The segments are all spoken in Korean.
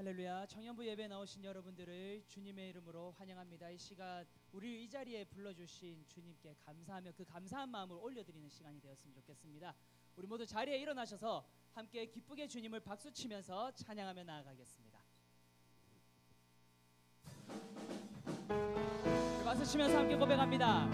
할렐루야. 청년부 예배에 나오신 여러분들을 주님의 이름으로 환영합니다. 이 시간 우리 이 자리에 불러주신 주님께 감사하며 그 감사한 마음을 올려드리는 시간이 되었으면 좋겠습니다. 우리 모두 자리에 일어나셔서 함께 기쁘게 주님을 박수치면서 찬양하며 나아가겠습니다. 박수치면서 함께 고백합니다.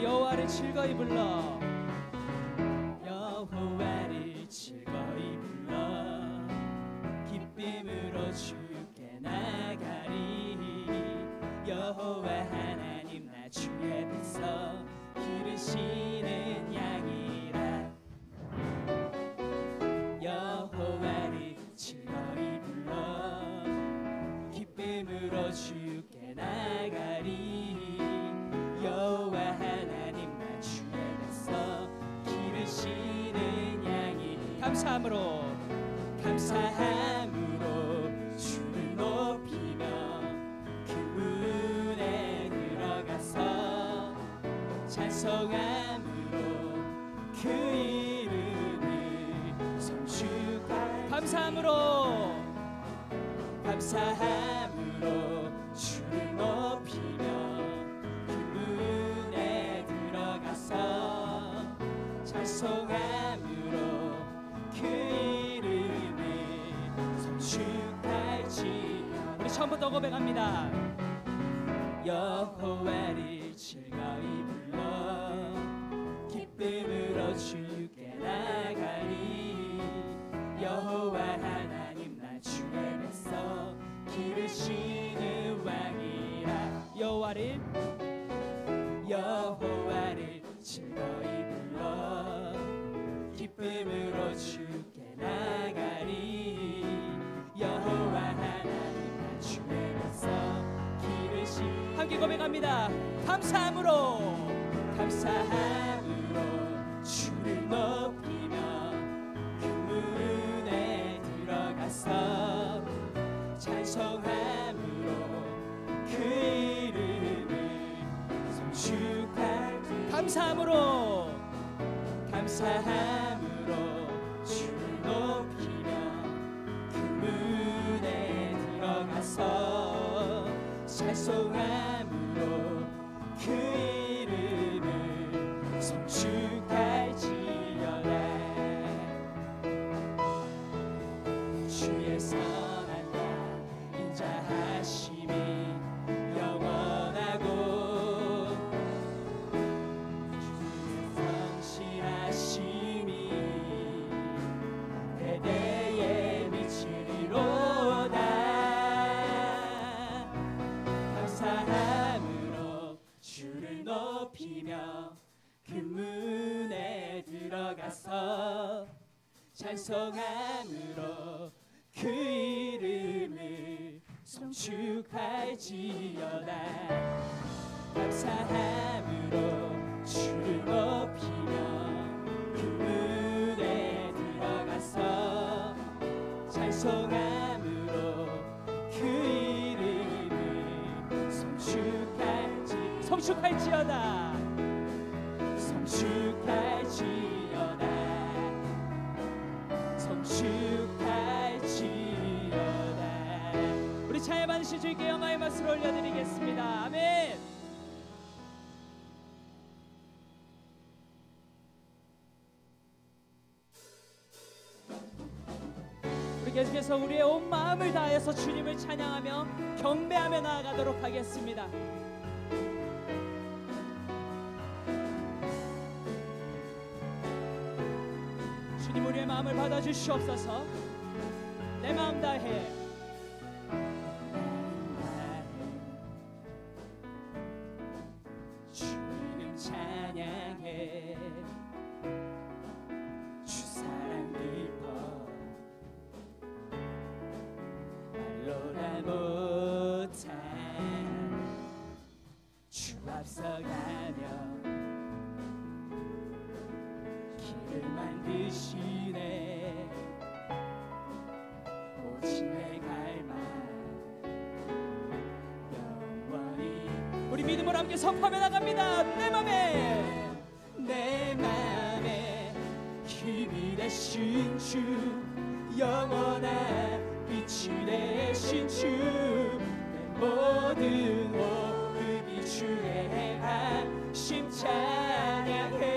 여호와를 즐거이 불러, 여호와를 즐거이 불러, 기쁨으로 주께 나가리. 여호와 하나님 나 주의 백성 기르시는 양이라. 여호와를 즐거이 불러, 기쁨으로 주께 나가리. 여호와 하나님 나 주의 백성 기르시는 양이. 감사함으로 주를 높이며 그 문에 들어가서 찬송함으로 그 이름을 성축하리. 감사함으로 주를 높이며 찬송함으로 그 이름을 성축할지어다. 우리 처음부터 고백합니다. 여호와를 즐거이 불러, 기쁨으로 주께 나가리. 여호와 하나님 나 주의 백성 기르시는 왕이라. 여호와를 즐거이 불러, 기쁨으로 주께 나가리. 여호와 하나님 나 주의 백성 기르시. 함께 고백합니다. 감사함으로 주를 높이며 그 문에 들어가서 찬송함으로 그 이름을 성축할지. 감사함으로 주를 높이며 그 문에 들어가서 찬송함으로 그 이름을 성축할지어다. 주의 선한 나 인자하심이 영원하고 성실하심이 대대에 미치리로다. 감사함으로 주를 높이며 그 문에 들어가서 찬송함으로 그 이름을 성축할지어다. 감사함으로 주를 높이며 그 문에 들어가서 찬송함으로 그 이름을 성축할지어다. 우리 찬양 받으실 주께 영광의 말씀을 올려드리겠습니다. 아멘. 우리 계속해서 우리의 온 마음을 다해서 주님을 찬양하며 경배하며 나아가도록 하겠습니다. 주님 우리의 마음을 받아주시옵소서. 내 마음 다해 주님 찬양해. 주 사랑 깊어 말로나 못한 주 앞서가며 길을 만드시네. 오직 내 갈망 믿음으로 함께 선포하며 나갑니다. 내 맘에 힘이 되신 주, 영원한 빛이 되신 주, 내 모든 호흡이 주의 행하심 찬양해.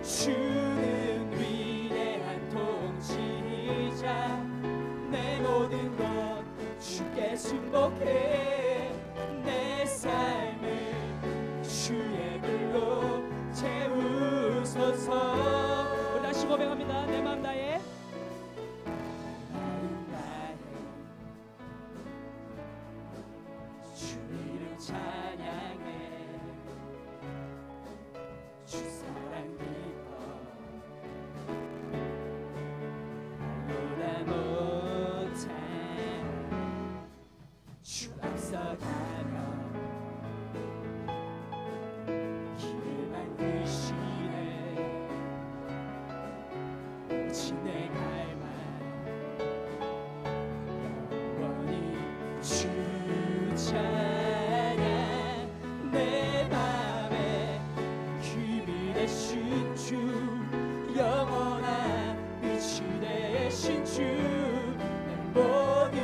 주는 위대한 통치자, 내 모든 것 주께 순복해. 내 삶을 주의 불로 채우소서. 다시 고백합니다. 내 마음 다해 주 이름 찬양해. 주 사랑 기뻐 알보다 못해. 주 앞서가며 길을 만드시네. 오직 내 갈망 영원히 주 찬양. 내 맘에 힘이 되신 주, 영원한 빛이 되신 주, 내 모든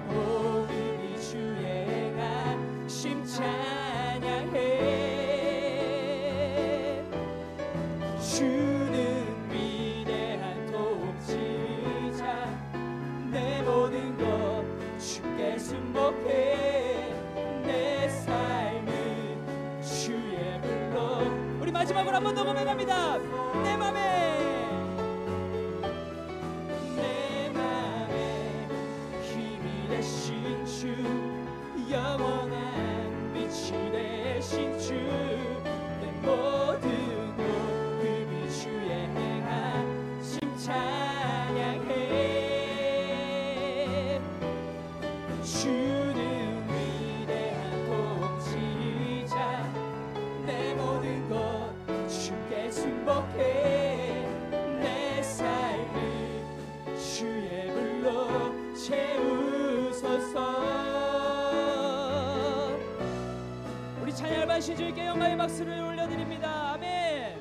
호흡이 주의 행하심 찬양해. 주는 위대한 통치자, 내 모든 것 주께 순복해. 내 삶은 주의 불로. 우리 마지막으로 한 번 더 고백합니다. 내 맘에 힘이 되신 주, 영원한 빛이 되신 주, 내 모든 호흡이 주의 행하심 찬양해. 주는 위대한 통치자, 내 모든 것 주께 순복해. 내 삶을 주의 불로 채우소서. 우리 찬양을 받으신 주께 영광의 박수를 올려드립니다. 아멘.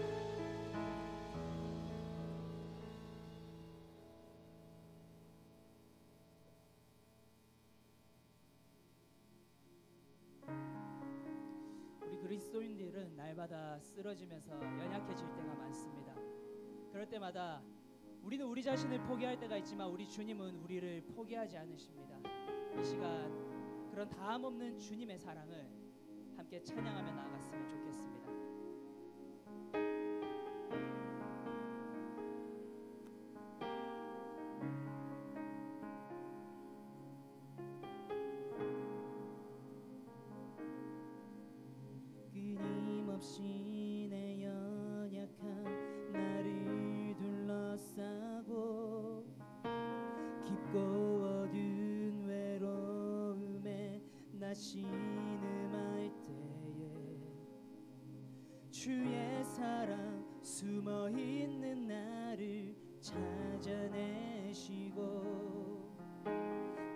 우리 그리스도인들은 날마다 쓰러지면서 연약해질 때가 많습니다. 그럴 때마다 우리는 우리 자신을 포기할 때가 있지만 우리 주님은 우리를 포기하지 않으십니다. 이 시간 그런 다함 없는 주님의 사랑을 함께 찬양하며 나아갔으면 좋겠습니다. 끊임없이 내 연약한 나를 둘러싸고 깊고 어두운 외로움에 나 신음할 때에 주의 사랑 숨어있는 나를 찾아내시고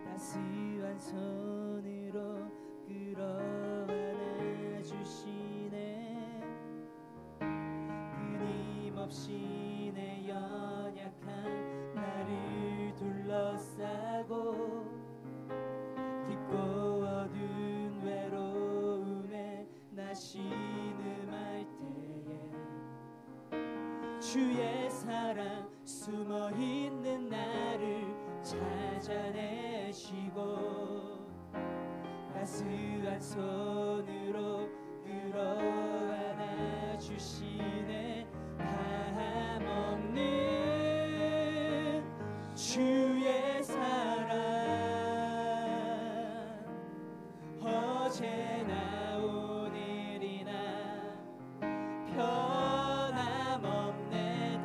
따스한 손으로 끌어안아 주시네. 끊임없이 내 연약한 나를 둘러싸고 깊고 어두운 외로움에 나 신음할 때에 주의 사랑 숨어있는 나를 찾아내시고 따스한 손으로 끌어안아 주시네. 다함없는 주의 사랑 어제나 오늘이나 변함없네.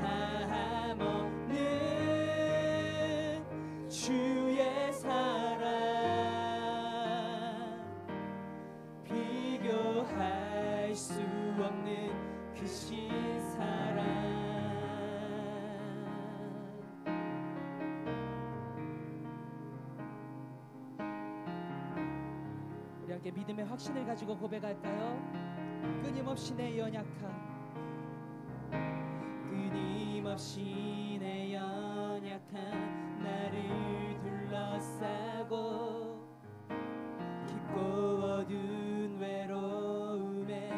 다함없는 주의 사랑 비교할 수 없는 그 신사랑. 함께 믿음의 확신을 가지고 고백할까요? 끊임없이 내 연약함, 끊임없이 내 연약함 나를 둘러싸고 깊고 어두운 외로움에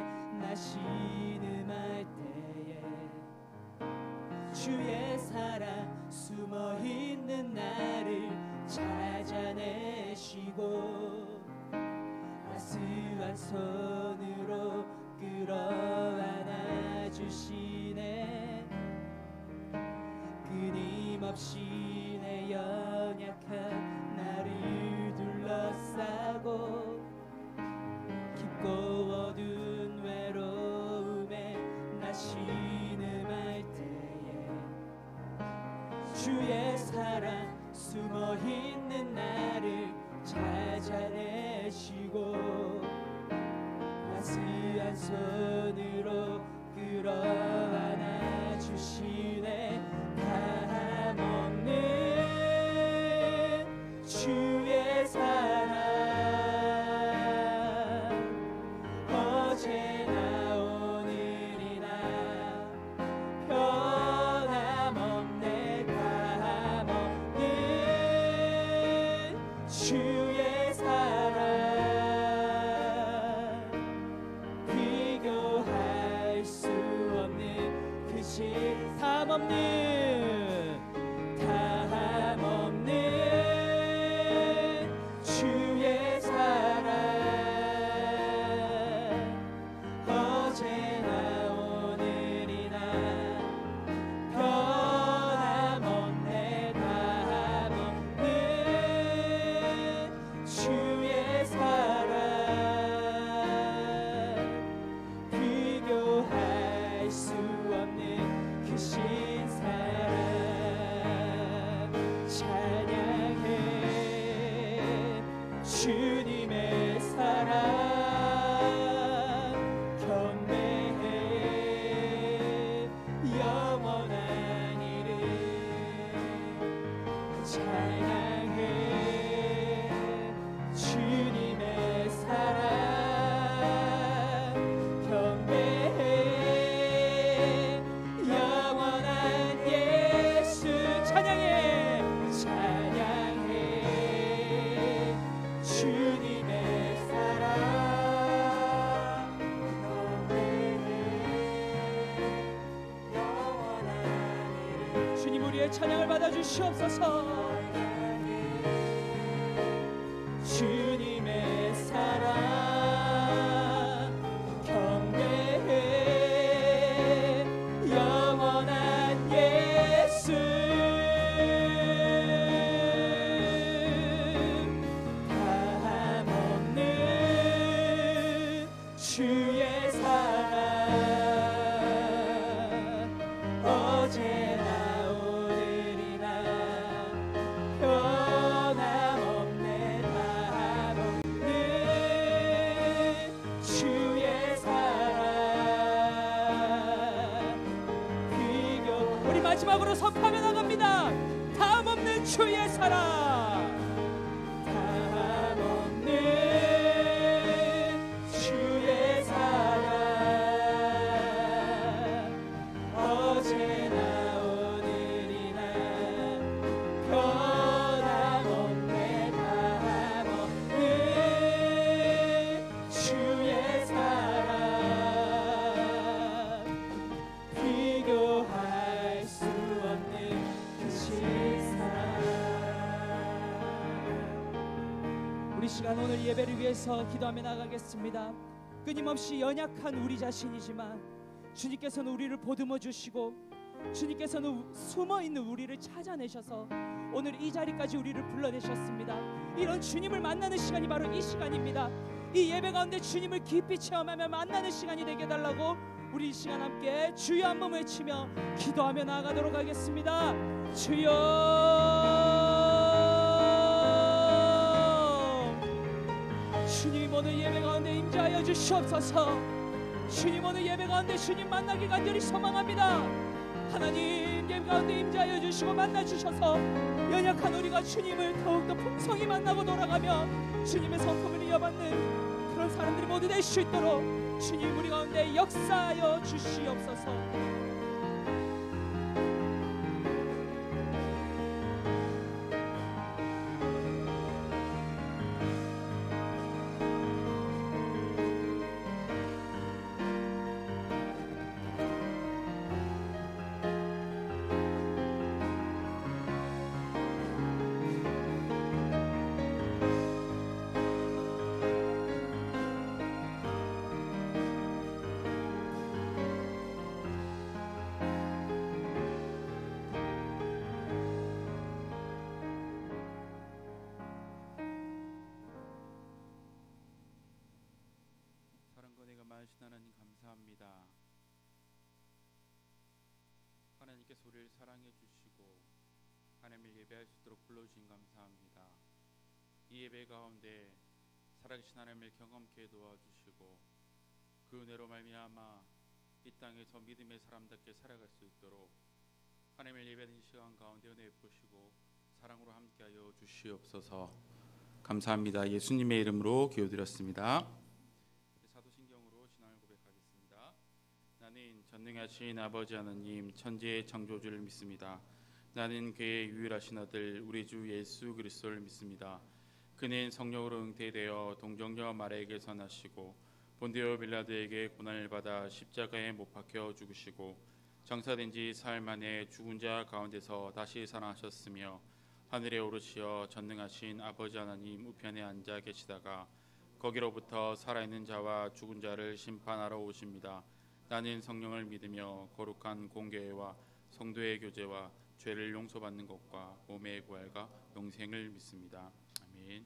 나 신음할 때에 주의 사랑 숨어있는 나를 찾아내시고 따스한 손으로 끌어안아 주시네. 끊임없이 내 연약한 나를 둘러싸고 깊고 어두운 외로움에 나 신음할 때에 주의 사랑 숨어있는 나를 찾아내시고 따스한 손으로 끌어안아 주시네. 다함없는 주의 사랑 어제나 오늘이나 변함없네. 다함없는 주의 사랑 비교할 수 없는 그 다함없는 주의 사랑 어제나 오늘이나 변함없네. 다함없는 주의 사랑 비교할 수 없는 그 신사랑 찬양해 주님의 사랑 경배해 영원한 이름 찬양해 주님의 사랑 경배해 영원한 예수 찬양해 주님의 사랑 영원한 주님 우리의 찬양을 받아주시옵소서. 주님의 사랑 경배해 영원한 예수 다함없는 주의 사랑 어제나 오늘이나 변함없네. 다함없는 주의 사랑 비교 우리 마지막으로 선포하며 나갑니다. 다함없는 주의 사랑 다함없는 주의 사랑 어제나 오늘이나 변함없네. 다함없는 주의 사랑 비교할 수 없는 그 신사랑. 우리 시간 오늘 예배를 위해서 기도하며 나가겠습니다. 끊임없이 연약한 우리 자신이지만 주님께서는 우리를 보듬어 주시고 주님께서는 숨어있는 우리를 찾아내셔서 오늘 이 자리까지 우리를 불러내셨습니다. 이런 주님을 만나는 시간이 바로 이 시간입니다. 이 예배 가운데 주님을 깊이 체험하며 만나는 시간이 되게 해달라고 우리 이 시간 함께 주여 한번 외치며 기도하며 나아가도록 하겠습니다. 주여 주님 오늘 예배 가운데 임재하여 주시옵소서. 주님 오늘 예배 가운데 주님 만나기 간절히 소망합니다. 하나님 예배 가운데 임재하여 주시고 만나 주셔서 연약한 우리가 주님을 더욱더 풍성히 만나고 돌아가며 주님의 성품을 이어받는 그런 사람들이 모두 될 수 있도록 주님 우리 가운데 역사하여 주시옵소서. 많으신 하나님 감사합니다. 하나님께서 우리를 사랑해 주시고 하나님을 예배할 수 있도록 불러주신 감사합니다. 이 예배 가운데 살아계신 하나님을 경험케 도와주시고 그 은혜로 말미암아 이 땅에서 믿음의 사람답게 살아갈 수 있도록 하나님을 예배하는 시간 가운데 은혜 베푸시고 사랑으로 함께하여 주시옵소서. 감사합니다. 예수님의 이름으로 기도드렸습니다. 사도신경으로 신앙을 고백하겠습니다. 나는 전능하신 아버지 하나님 천지의 창조주를 믿습니다. 나는 그의 유일하신 아들 우리 주 예수 그리스도를 믿습니다. 그는 성령으로 잉태되어 동정녀 마리아에게서 나시고 본디오 빌라도에게 고난을 받아 십자가에 못 박혀 죽으시고 장사된 지 사흘 만에 죽은 자 가운데서 다시 살아나셨으며 하늘에 오르시어 전능하신 아버지 하나님 우편에 앉아 계시다가 거기로부터 살아있는 자와 죽은 자를 심판하러 오십니다. 나는 성령을 믿으며 거룩한 공교회와 성도의 교제와 죄를 용서받는 것과 몸의 부활과 영생을 믿습니다. 아멘.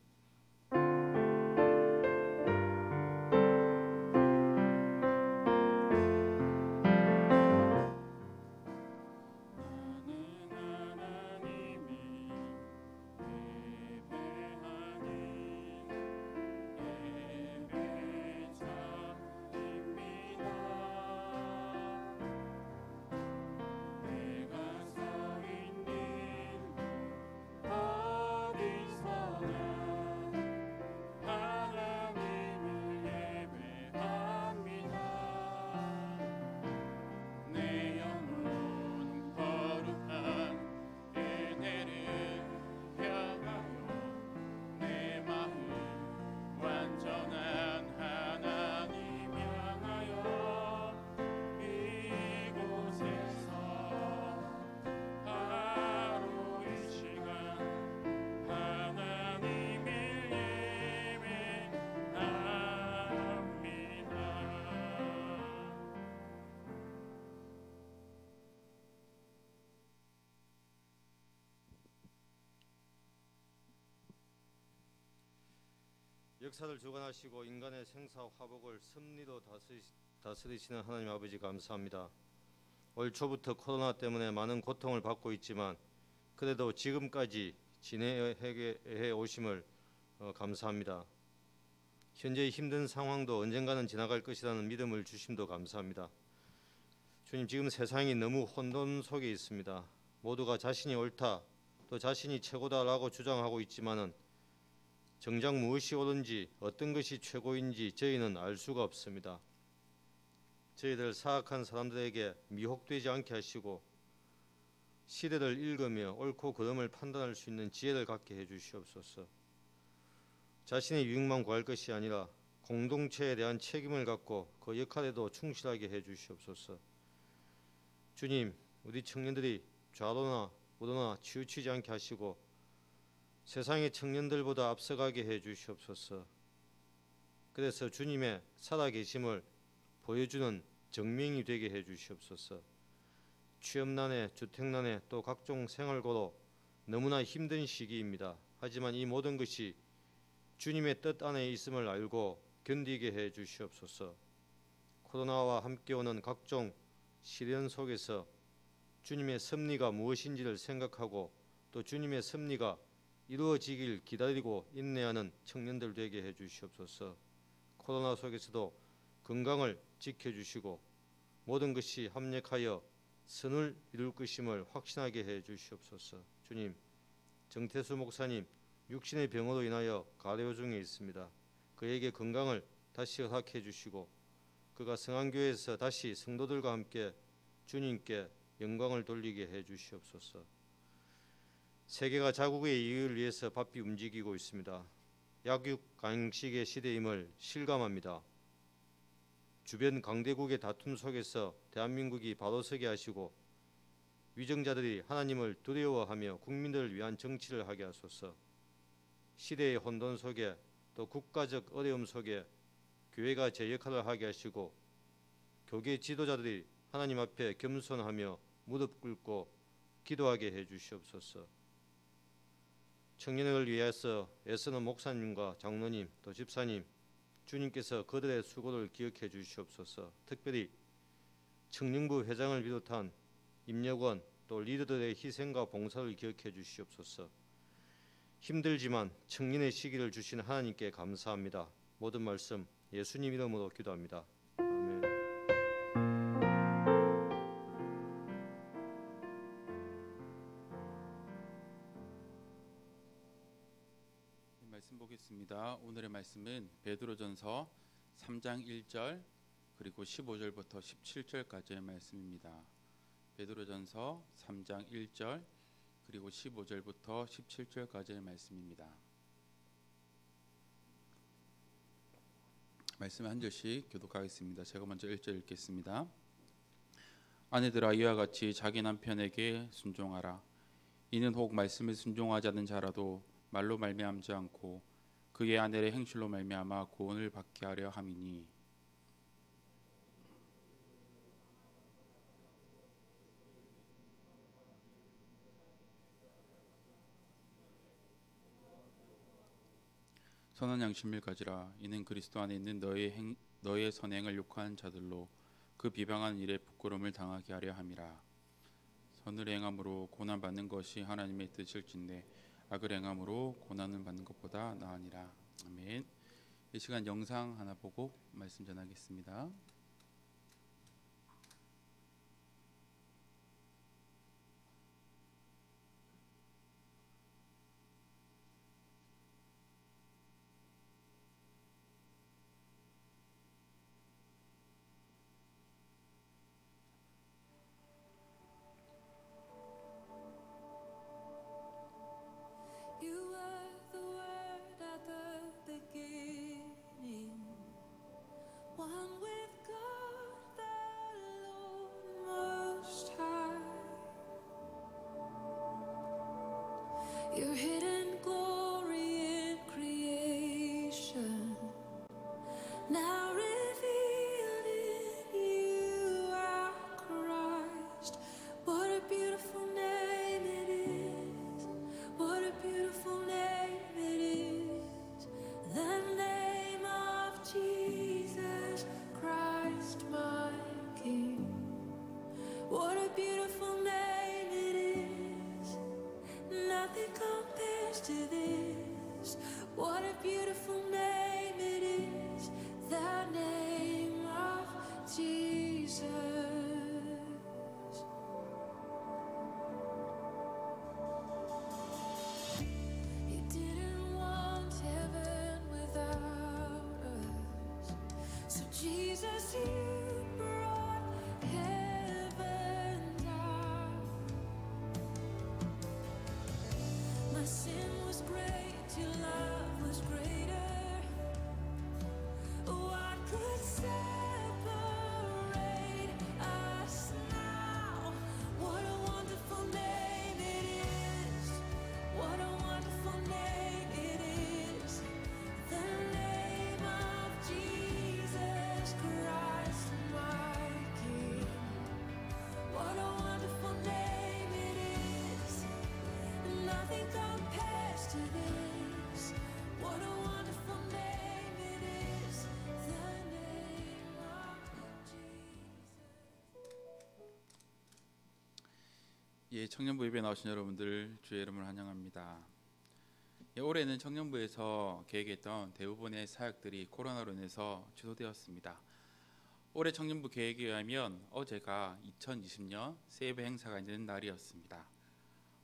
역사를 주관하시고 인간의 생사 화복을 섭리로 다스리시는 하나님 아버지 감사합니다. 올 초부터 코로나 때문에 많은 고통을 받고 있지만 그래도 지금까지 지내해 오심을 감사합니다. 현재의 힘든 상황도 언젠가는 지나갈 것이라는 믿음을 주심도 감사합니다. 주님, 지금 세상이 너무 혼돈 속에 있습니다. 모두가 자신이 옳다 또 자신이 최고다라고 주장하고 있지만은 정작 무엇이 옳은지 어떤 것이 최고인지 저희는 알 수가 없습니다. 저희들 사악한 사람들에게 미혹되지 않게 하시고 시대를 읽으며 옳고 그름을 판단할 수 있는 지혜를 갖게 해주시옵소서. 자신의 유익만 구할 것이 아니라 공동체에 대한 책임을 갖고 그 역할에도 충실하게 해주시옵소서. 주님, 우리 청년들이 좌로나 우로나 치우치지 않게 하시고 세상의 청년들보다 앞서가게 해주시옵소서. 그래서 주님의 살아계심을 보여주는 정명이 되게 해주시옵소서. 취업난에 주택난에 또 각종 생활고로 너무나 힘든 시기입니다. 하지만 이 모든 것이 주님의 뜻 안에 있음을 알고 견디게 해주시옵소서. 코로나와 함께 오는 각종 시련 속에서 주님의 섭리가 무엇인지를 생각하고 또 주님의 섭리가 이루어지길 기다리고 인내하는 청년들 되게 해주시옵소서. 코로나 속에서도 건강을 지켜주시고 모든 것이 합력하여 선을 이룰 것임을 확신하게 해주시옵소서. 주님, 정태수 목사님 육신의 병으로 인하여 가려 중에 있습니다. 그에게 건강을 다시 허락해 주시고 그가 성안교회에서 다시 성도들과 함께 주님께 영광을 돌리게 해 주시옵소서. 세계가 자국의 이익을 위해서 바삐 움직이고 있습니다. 약육 강식의 시대임을 실감합니다. 주변 강대국의 다툼 속에서 대한민국이 바로 서게 하시고 위정자들이 하나님을 두려워하며 국민들을 위한 정치를 하게 하소서. 시대의 혼돈 속에 또 국가적 어려움 속에 교회가 제 역할을 하게 하시고 교계 지도자들이 하나님 앞에 겸손하며 무릎 꿇고 기도하게 해 주시옵소서. 청년을 위해서 애쓰는 목사님과 장로님 또 집사님 주님께서 그들의 수고를 기억해 주시옵소서. 특별히 청년부 회장을 비롯한 임력원 또 리더들의 희생과 봉사를 기억해 주시옵소서. 힘들지만 청년의 시기를 주신 하나님께 감사합니다. 모든 말씀 예수님 이름으로 기도합니다. 아멘. 말씀 보겠습니다. 오늘의 말씀은 베드로전서 3장 1절 그리고 15절부터 17절까지의 말씀입니다. 베드로전서 3장 1절 그리고 15절부터 17절까지의 말씀입니다. 말씀 한 절씩 교독하겠습니다. 제가 먼저 1절 읽겠습니다. 아내들아 이와 같이 자기 남편에게 순종하라. 이는 혹 말씀을 순종하지 않는 자라도 말로 말미암지 않고 그의 아내의 행실로 말미암아 구원을 받게 하려 함이니 선한 양심을 가지라. 이는 그리스도 안에 있는 너의 선행을 욕하는 자들로 그 비방하는 일에 부끄러움을 당하게 하려 함이라. 선을 행함으로 고난 받는 것이 하나님의 뜻일진데 악을 행함으로 고난을 받는 것보다 나으니라. 아멘. 이 시간 영상 하나 보고 말씀 전하겠습니다. Your hidden glory in creation, now revealed in you, our Christ. What a beautiful name it is. What a beautiful name it is. The name of Jesus Christ, my King. What a beautiful name it is. Nothing compares to this. What a beautiful name it is. The name of Jesus. You didn't want heaven without us. So Jesus, you brought heaven down. My sin was great, your love was greater. What could separate us now? What a wonderful name it is. What a wonderful name it is. The name of Jesus Christ, my King. What a wonderful name it is. Nothing compares to this. What a wonderful name it is. The name of Jesus. 예, 청년부 예배 나오신 여러분들 주의 이름을 환영합니다. 예, 올해는 청년부에서 계획했던 대부분의 사역들이 코로나로 인해서 취소되었습니다. 올해 청년부 계획에 의하면 어제가 2020년 세이브 행사가 있는 날이었습니다.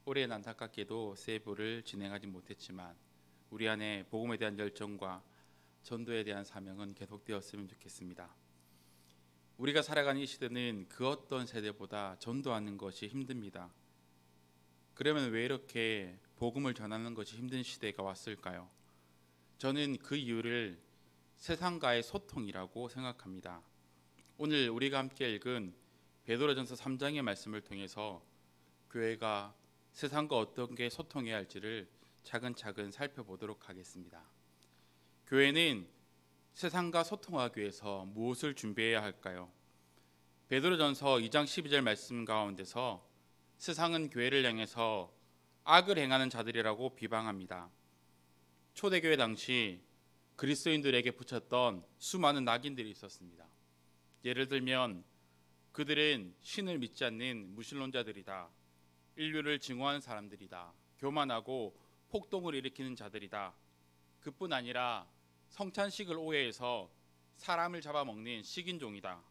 올해는 안타깝게도 세이브를 진행하지 못했지만 우리 안에 복음에 대한 열정과 전도에 대한 사명은 계속되었으면 좋겠습니다. 우리가 살아가는 이 시대는 그 어떤 세대보다 전도하는 것이 힘듭니다. 그러면 왜 이렇게 복음을 전하는 것이 힘든 시대가 왔을까요? 저는 그 이유를 세상과의 소통이라고 생각합니다. 오늘 우리가 함께 읽은 베드로전서 3장의 말씀을 통해서 교회가 세상과 어떻게 소통해야 할지를 차근차근 살펴보도록 하겠습니다. 교회는 세상과 소통하기 위해서 무엇을 준비해야 할까요? 베드로전서 2장 12절 말씀 가운데서 세상은 교회를 향해서 악을 행하는 자들이라고 비방합니다. 초대교회 당시 그리스도인들에게 붙였던 수많은 낙인들이 있었습니다. 예를 들면 그들은 신을 믿지 않는 무신론자들이다, 인류를 증오하는 사람들이다, 교만하고 폭동을 일으키는 자들이다, 그뿐 아니라 성찬식을 오해해서 사람을 잡아먹는 식인종이다,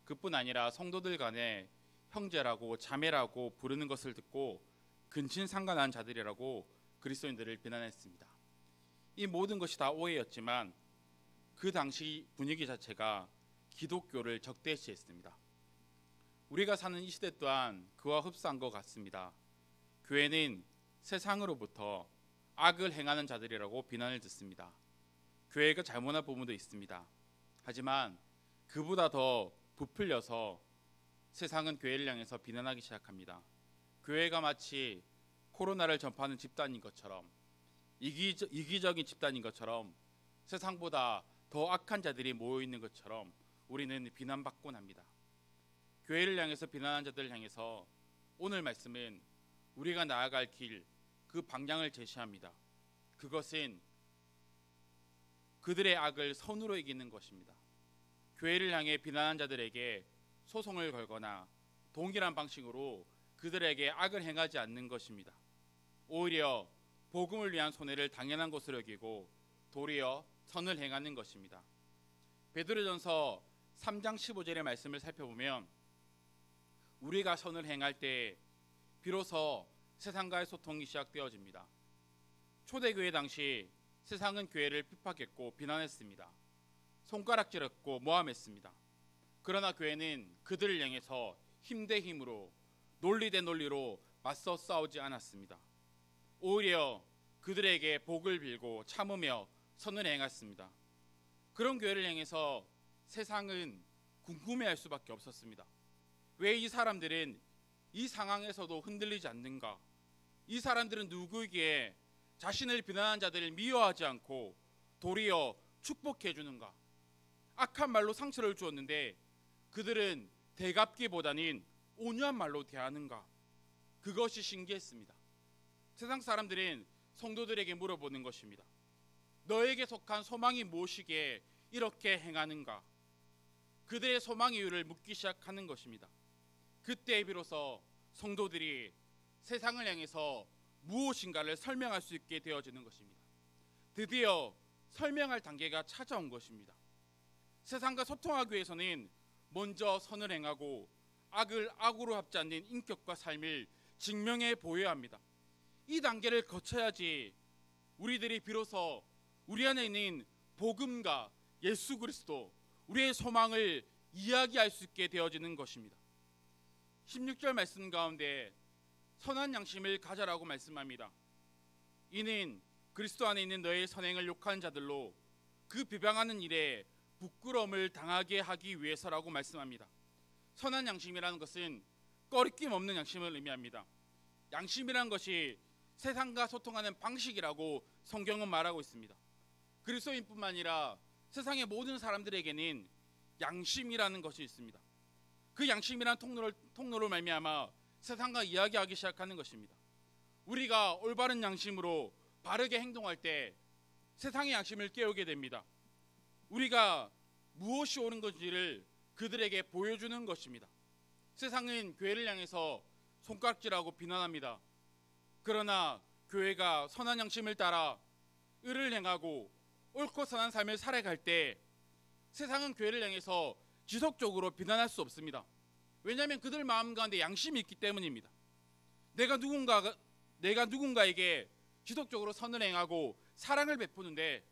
그뿐 아니라 성도들 간에 형제라고 자매라고 부르는 것을 듣고 근친상간한 자들이라고 그리스도인들을 비난했습니다. 이 모든 것이 다 오해였지만 그 당시 분위기 자체가 기독교를 적대시했습니다. 우리가 사는 이 시대 또한 그와 흡사한 것 같습니다. 교회는 세상으로부터 악을 행하는 자들이라고 비난을 듣습니다. 교회가 잘못한 부분도 있습니다. 하지만 그보다 더 부풀려서 세상은 교회를 향해서 비난하기 시작합니다. 교회가 마치 코로나를 전파하는 집단인 것처럼, 이기적인 집단인 것처럼, 세상보다 더 악한 자들이 모여 있는 것처럼 우리는 비난받곤 합니다. 교회를 향해서 비난한 자들을 향해서 오늘 말씀은 우리가 나아갈 길, 그 방향을 제시합니다. 그것은 그들의 악을 선으로 이기는 것입니다. 교회를 향해 비난한 자들에게 소송을 걸거나 동일한 방식으로 그들에게 악을 행하지 않는 것입니다. 오히려 복음을 위한 손해를 당연한 것으로 여기고 도리어 선을 행하는 것입니다. 베드로전서 3장 15절의 말씀을 살펴보면 우리가 선을 행할 때 비로소 세상과의 소통이 시작되어집니다. 초대교회 당시 세상은 교회를 핍박했고 비난했습니다. 손가락질했고 모함했습니다. 그러나 교회는 그들을 향해서 힘 대 힘으로, 논리 대 논리로 맞서 싸우지 않았습니다. 오히려 그들에게 복을 빌고 참으며 선을 행했습니다. 그런 교회를 향해서 세상은 궁금해할 수밖에 없었습니다. 왜 이 사람들은 이 상황에서도 흔들리지 않는가? 이 사람들은 누구에게 자신을 비난한 자들을 미워하지 않고 도리어 축복해 주는가? 악한 말로 상처를 주었는데 그들은 대갚기보다는 온유한 말로 대하는가? 그것이 신기했습니다. 세상 사람들은 성도들에게 물어보는 것입니다. 너에게 속한 소망이 무엇이기에 이렇게 행하는가? 그들의 소망 이유를 묻기 시작하는 것입니다. 그때 비로소 성도들이 세상을 향해서 무엇인가를 설명할 수 있게 되어지는 것입니다. 드디어 설명할 단계가 찾아온 것입니다. 세상과 소통하기 위해서는 먼저 선을 행하고 악을 악으로 합지 않는 인격과 삶을 증명해 보여야 합니다. 이 단계를 거쳐야지 우리들이 비로소 우리 안에 있는 복음과 예수 그리스도, 우리의 소망을 이야기할 수 있게 되어지는 것입니다. 16절 말씀 가운데 선한 양심을 가져라고 말씀합니다. 이는 그리스도 안에 있는 너의 선행을 욕하는 자들로 그 비방하는 일에 부끄러움을 당하게 하기 위해서라고 말씀합니다. 선한 양심이라는 것은 꺼리낌 없는 양심을 의미합니다. 양심이라는 것이 세상과 소통하는 방식이라고 성경은 말하고 있습니다. 그리스도인뿐만 아니라 세상의 모든 사람들에게는 양심이라는 것이 있습니다. 그 양심이라는 통로를 말미암아 세상과 이야기하기 시작하는 것입니다. 우리가 올바른 양심으로 바르게 행동할 때 세상의 양심을 깨우게 됩니다. 우리가 무엇이 옳은 건지를 그들에게 보여주는 것입니다. 세상은 교회를 향해서 손가락질하고 비난합니다. 그러나 교회가 선한 양심을 따라 의를 행하고 옳고 선한 삶을 살아갈 때 세상은 교회를 향해서 지속적으로 비난할 수 없습니다. 왜냐하면 그들 마음 가운데 양심이 있기 때문입니다. 내가 누군가에게 지속적으로 선을 행하고 사랑을 베푸는데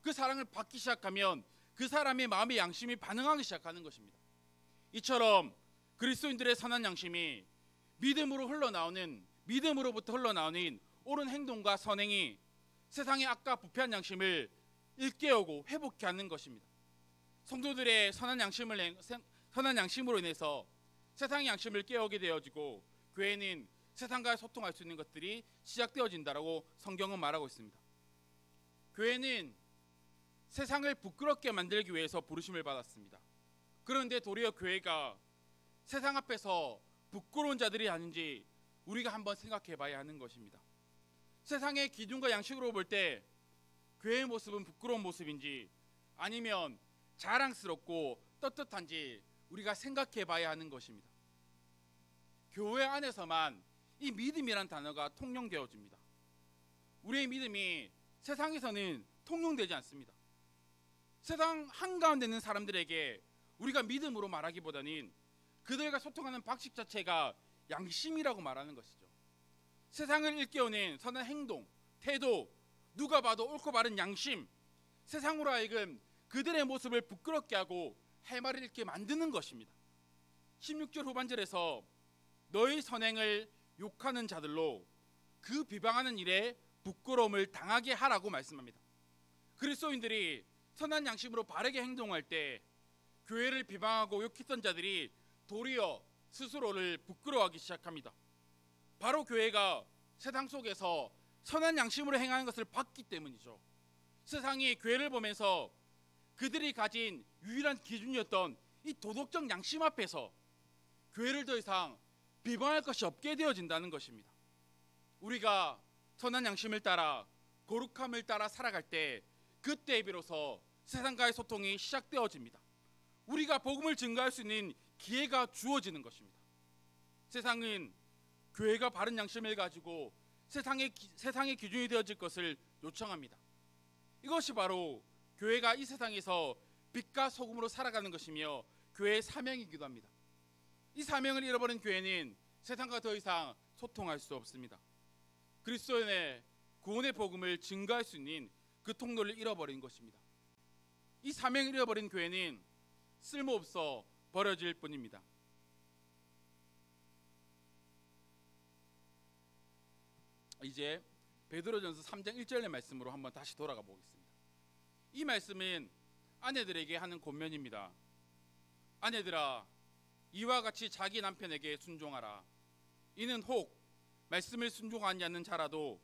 그 사랑을 받기 시작하면 그 사람의 마음의 양심이 반응하기 시작하는 것입니다. 이처럼 그리스도인들의 선한 양심이 믿음으로부터 흘러나오는 옳은 행동과 선행이 세상의 악과 부패한 양심을 일깨우고 회복케 하는 것입니다. 성도들의 선한 양심으로 인해서 세상의 양심을 깨우게 되어지고 교회는 세상과 소통할 수 있는 것들이 시작되어진다라고 성경은 말하고 있습니다. 교회는 세상을 부끄럽게 만들기 위해서 부르심을 받았습니다. 그런데 도리어 교회가 세상 앞에서 부끄러운 자들이 아닌지 우리가 한번 생각해 봐야 하는 것입니다. 세상의 기준과 양식으로 볼 때 교회의 모습은 부끄러운 모습인지 아니면 자랑스럽고 떳떳한지 우리가 생각해 봐야 하는 것입니다. 교회 안에서만 이 믿음이란 단어가 통용되어집니다. 우리의 믿음이 세상에서는 통용되지 않습니다. 세상 한가운데 있는 사람들에게 우리가 믿음으로 말하기보다는 그들과 소통하는 방식 자체가 양심이라고 말하는 것이죠. 세상을 일깨우는 선한 행동, 태도, 누가 봐도 옳고 바른 양심, 세상으로 하여금 그들의 모습을 부끄럽게 하고 해마를 잃게 만드는 것입니다. 16절 후반절에서 너희 선행을 욕하는 자들로 그 비방하는 일에 부끄러움을 당하게 하라고 말씀합니다. 그리스도인들이 선한 양심으로 바르게 행동할 때 교회를 비방하고 욕했던 자들이 도리어 스스로를 부끄러워하기 시작합니다. 바로 교회가 세상 속에서 선한 양심으로 행하는 것을 봤기 때문이죠. 세상이 교회를 보면서 그들이 가진 유일한 기준이었던 이 도덕적 양심 앞에서 교회를 더 이상 비방할 것이 없게 되어진다는 것입니다. 우리가 선한 양심을 따라 거룩함을 따라 살아갈 때 그때 비로소 세상과의 소통이 시작되어집니다. 우리가 복음을 증거할 수 있는 기회가 주어지는 것입니다. 세상은 교회가 바른 양심을 가지고 세상의 기준이 되어질 것을 요청합니다. 이것이 바로 교회가 이 세상에서 빛과 소금으로 살아가는 것이며 교회의 사명이기도 합니다. 이 사명을 잃어버린 교회는 세상과 더 이상 소통할 수 없습니다. 그리스도인의 구원의 복음을 증거할 수 있는 그 통로를 잃어버린 것입니다. 이 사명을 잃어버린 교회는 쓸모없어 버려질 뿐입니다. 이제 베드로전서 3장 1절의 말씀으로 한번 다시 돌아가 보겠습니다. 이 말씀은 아내들에게 하는 권면입니다. 아내들아, 이와 같이 자기 남편에게 순종하라. 이는 혹 말씀을 순종하지 않는 자라도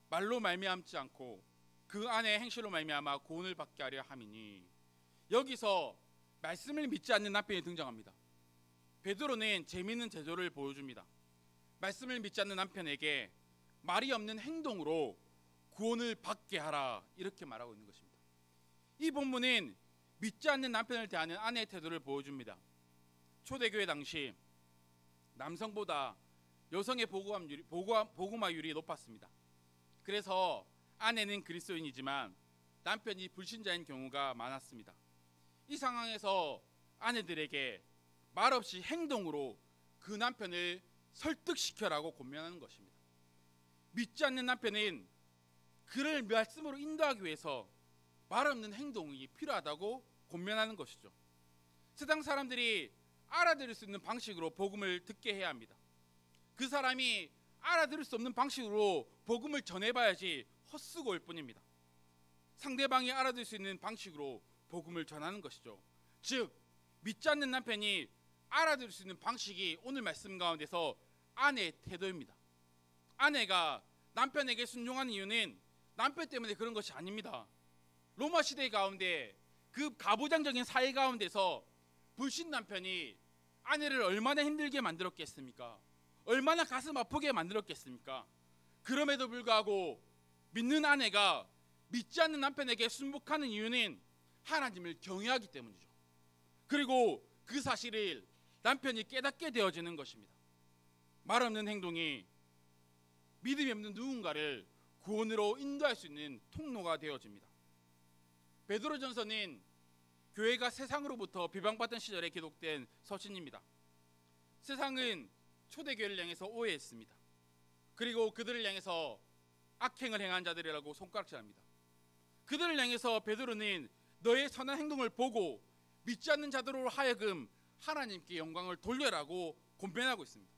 말로 말미암지 않고 그 안에 행실로 말미암아 구원을 받게 하려 함이니. 여기서 말씀을 믿지 않는 남편이 등장합니다. 베드로는 재미있는 제조를 보여줍니다. 말씀을 믿지 않는 남편에게 말이 없는 행동으로 구원을 받게 하라, 이렇게 말하고 있는 것입니다. 이 본문은 믿지 않는 남편을 대하는 아내의 태도를 보여줍니다. 초대교회 당시 남성보다 여성의 복음화율이 높았습니다. 그래서 아내는 그리스도인이지만 남편이 불신자인 경우가 많았습니다. 이 상황에서 아내들에게 말없이 행동으로 그 남편을 설득시켜라고 권면하는 것입니다. 믿지 않는 남편은 그를 말씀으로 인도하기 위해서 말 없는 행동이 필요하다고 권면하는 것이죠. 세상 사람들이 알아들을 수 있는 방식으로 복음을 듣게 해야 합니다. 그 사람이 알아들을 수 없는 방식으로 복음을 전해봐야지 헛수고일 뿐입니다. 상대방이 알아들을 수 있는 방식으로 복음을 전하는 것이죠. 즉, 믿지 않는 남편이 알아들을 수 있는 방식이 오늘 말씀 가운데서 아내의 태도입니다. 아내가 남편에게 순종하는 이유는 남편 때문에 그런 것이 아닙니다. 로마 시대 가운데 그 가부장적인 사회 가운데서 불신 남편이 아내를 얼마나 힘들게 만들었겠습니까? 얼마나 가슴 아프게 만들었겠습니까? 그럼에도 불구하고 믿는 아내가 믿지 않는 남편에게 순복하는 이유는 하나님을 경외하기 때문이죠. 그리고 그 사실을 남편이 깨닫게 되어지는 것입니다. 말 없는 행동이 믿음이 없는 누군가를 구원으로 인도할 수 있는 통로가 되어집니다. 베드로전서는 교회가 세상으로부터 비방받던 시절에 기록된 서신입니다. 세상은 초대교회를 향해서 오해했습니다. 그리고 그들을 향해서 악행을 행한 자들이라고 손가락질합니다. 그들을 향해서 베드로는 너의 선한 행동을 보고 믿지 않는 자들로 하여금 하나님께 영광을 돌려라고 권면하고 있습니다.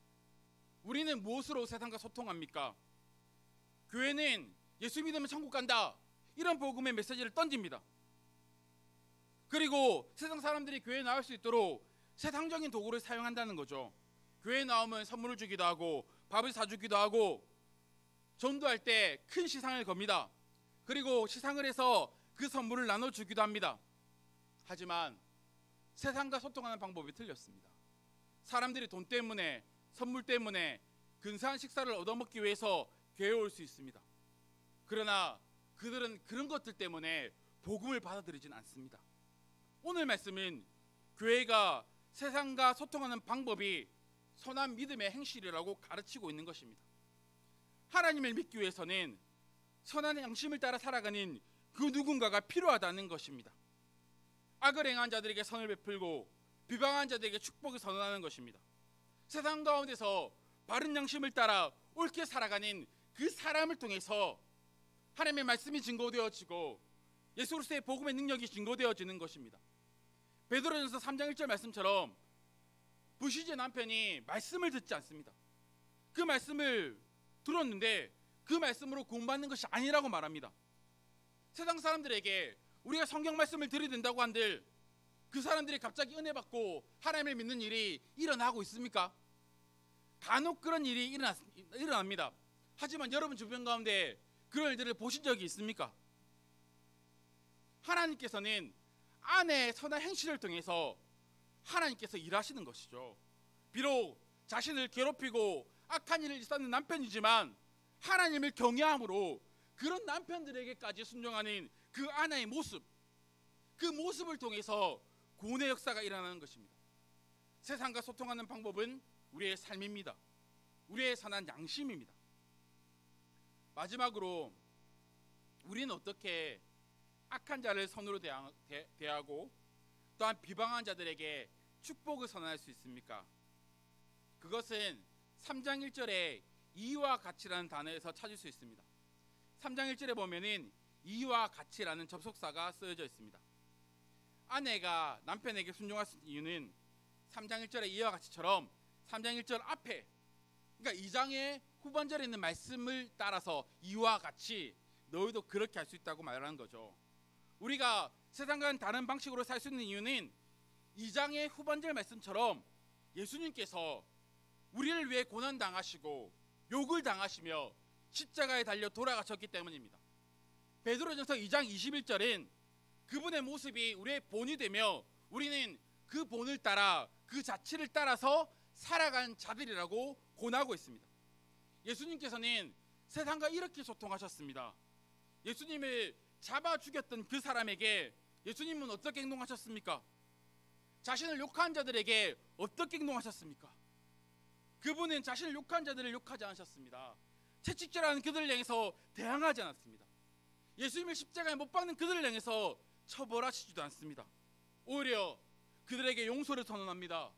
우리는 무엇으로 세상과 소통합니까? 교회는 예수 믿으면 천국 간다, 이런 복음의 메시지를 던집니다. 그리고 세상 사람들이 교회에 나올 수 있도록 세상적인 도구를 사용한다는 거죠. 교회에 나오면 선물을 주기도 하고 밥을 사주기도 하고 전도할 때 큰 시상을 겁니다. 그리고 시상을 해서 그 선물을 나눠주기도 합니다. 하지만 세상과 소통하는 방법이 틀렸습니다. 사람들이 돈 때문에, 선물 때문에 근사한 식사를 얻어먹기 위해서 교회에 올 수 있습니다. 그러나 그들은 그런 것들 때문에 복음을 받아들이진 않습니다. 오늘 말씀은 교회가 세상과 소통하는 방법이 선한 믿음의 행실이라고 가르치고 있는 것입니다. 하나님을 믿기 위해서는 선한 양심을 따라 살아가는 그 누군가가 필요하다는 것입니다. 악을 행한 자들에게 선을 베풀고 비방한 자들에게 축복을 선언하는 것입니다. 세상 가운데서 바른 양심을 따라 옳게 살아가는 그 사람을 통해서 하나님의 말씀이 증거되어지고 예수 그리스도의 복음의 능력이 증거되어지는 것입니다. 베드로전서 3장 1절 말씀처럼 부시제 남편이 말씀을 듣지 않습니다. 그 말씀을 들었는데 그 말씀으로 구원받는 것이 아니라고 말합니다. 세상 사람들에게 우리가 성경 말씀을 들이댄다고 한들 그 사람들이 갑자기 은혜 받고 하나님을 믿는 일이 일어나고 있습니까? 간혹 그런 일이 일어납니다. 하지만 여러분 주변 가운데 그런 일들을 보신 적이 있습니까? 하나님께서는 아내의 선한 행실을 통해서 하나님께서 일하시는 것이죠. 비록 자신을 괴롭히고 악한 일을 일삼는 남편이지만 하나님을 경외함으로 그런 남편들에게까지 순종하는 그 아내의 모습, 그 모습을 통해서 구원의 역사가 일어나는 것입니다. 세상과 소통하는 방법은 우리의 삶입니다. 우리의 선한 양심입니다. 마지막으로 우리는 어떻게 악한 자를 선으로 대하고 또한 비방한 자들에게 축복을 선언할 수 있습니까? 그것은 3장 1절에 이와 같이라는 단어에서 찾을 수 있습니다. 3장 1절에 보면은 이와 같이라는 접속사가 쓰여져 있습니다. 아내가 남편에게 순종할 이유는 3장 1절에 이와 같이처럼 3장 1절 앞에, 그러니까 2장의 후반절에 있는 말씀을 따라서 이와 같이 너희도 그렇게 할 수 있다고 말하는 거죠. 우리가 세상과는 다른 방식으로 살 수 있는 이유는 2장의 후반절 말씀처럼 예수님께서 우리를 위해 고난당하시고 욕을 당하시며 십자가에 달려 돌아가셨기 때문입니다. 베드로전서 2장 21절은 그분의 모습이 우리의 본이 되며 우리는 그 본을 따라 그 자취를 따라서 살아간 자들이라고 권하고 있습니다. 예수님께서는 세상과 이렇게 소통하셨습니다. 예수님을 잡아 죽였던 그 사람에게 예수님은 어떻게 행동하셨습니까? 자신을 욕한 자들에게 어떻게 행동하셨습니까? 그분은 자신을 욕한 자들을 욕하지 않으셨습니다. 채찍질하는 그들을 향해서 대항하지 않았습니다. 예수님을 십자가에 못 박는 그들을 향해서 처벌하시지도 않습니다. 오히려 그들에게 용서를 선언합니다.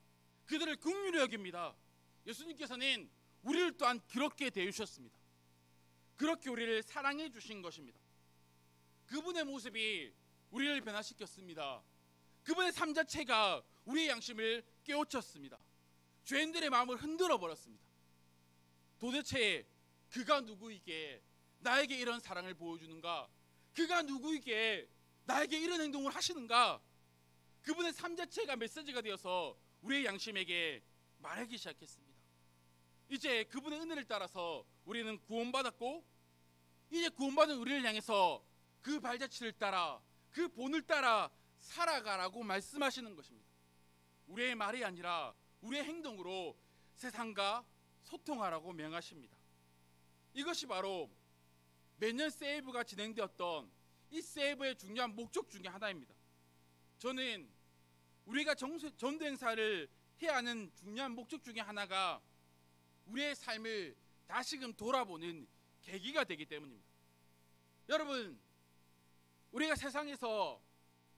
그들을 긍휼히 여깁니다. 예수님께서는 우리를 또한 그렇게 대우셨습니다. 그렇게 우리를 사랑해 주신 것입니다. 그분의 모습이 우리를 변화시켰습니다. 그분의 삶 자체가 우리의 양심을 깨우쳤습니다. 죄인들의 마음을 흔들어 버렸습니다. 도대체 그가 누구이기에 나에게 이런 사랑을 보여주는가? 그가 누구이기에 나에게 이런 행동을 하시는가? 그분의 삶 자체가 메시지가 되어서 우리의 양심에게 말하기 시작했습니다. 이제 그분의 은혜를 따라서 우리는 구원받았고 이제 구원받은 우리를 향해서 그 발자취를 따라 그 본을 따라 살아가라고 말씀하시는 것입니다. 우리의 말이 아니라 우리의 행동으로 세상과 소통하라고 명하십니다. 이것이 바로 매년 세이브가 진행되었던 이 세이브의 중요한 목적 중에 하나입니다. 저는 우리가 전도 행사를 해야 하는 중요한 목적 중에 하나가 우리의 삶을 다시금 돌아보는 계기가 되기 때문입니다. 여러분, 우리가 세상에서